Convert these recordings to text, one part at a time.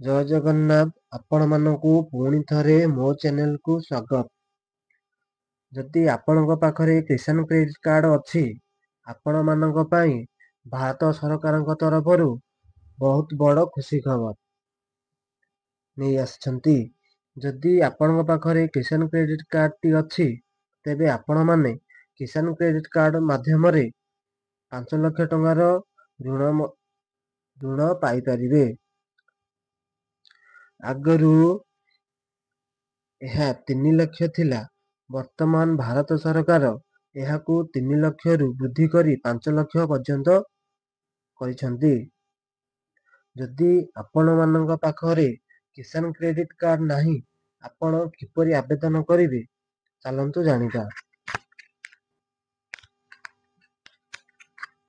जय जगन्नाथ आपण मानकु पुणी थरे मो चैनल को स्वागत। जदि आपणक पाखरे किसान क्रेडिट कार्ड अछि आपण मानक पई भारत सरकार तरफरु बहुत बड़ खुशी खबर नहीं आछंती। जदि आपणक पाखरे किसान क्रेडिट कार्ड टी अछि तेबे आपण माने किसान क्रेडिट कार्ड माध्यम रे 5 लाख टंकार ऋण पाई परिबे। आगरू यह 3 लाख थिला, वर्तमान भारत सरकार यहाकू 3 लाख रु वृद्धि करी 5 लाख पर्यंत करिसंती। जदि आपण मानक पाखरे किसान क्रेडिट कार्ड नाही आपण किपरि आवेदन करिवे चलंतु जानिबा।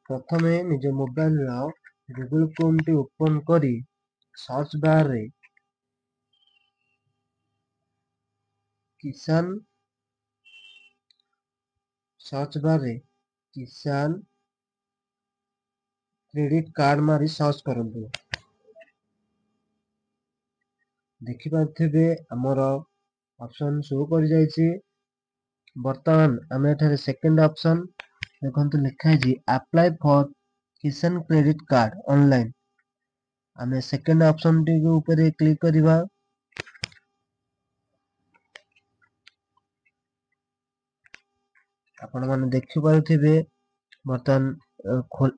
प्रथमे निज मोबाइल रो गूगल क्रोम टी ओपन करी सर्च बार रे किसान क्रेडिट कार्ड मारी सर्च करंतु। देखि पाथिबे हमर ऑप्शन शो कर जायछि। वर्तमान आमे एठारे सेकंड ऑप्शन देखंतु लिखा है अप्लाई फॉर किसान क्रेडिट कार्ड ऑनलाइन। आमे सेकंड ऑप्शन टी के ऊपर क्लिक करिवा। आपण माने देखि पारुथिबे वर्तमान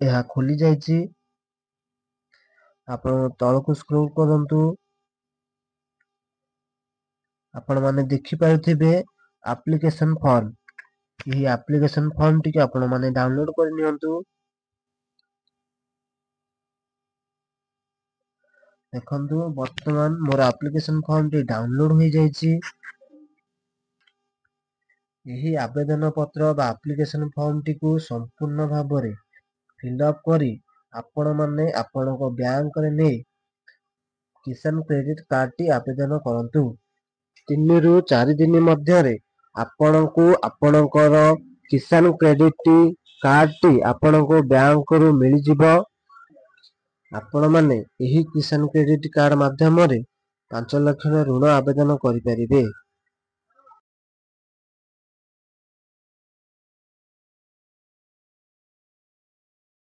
यह खोली जायछि। आपण तळकु स्क्रॉल करंतु। आपण माने देखि पारुथिबे एप्लीकेशन फॉर्म। यही एप्लीकेशन फॉर्म टी के आपण माने डाउनलोड कर नियंतु। देखंतु वर्तमान more application form T download हो जायछि। यही आवेदन पत्र बा एप्लीकेशन फॉर्म टी को संपूर्ण भाबरे फिलअप करी आपण माने आपणक बैंक रे नै किसान क्रेडिट कार्ड टी आवेदन करंतु। 3 रु 4 दिन मध्य रे आपणको आपणकर किसान क्रेडिट कार्ड टी आपणको बैंक रु मिल जिवो। आपण माने एही किसान क्रेडिट कार्ड माध्यम रे 5 लाख ऋण आवेदन करि परिबे।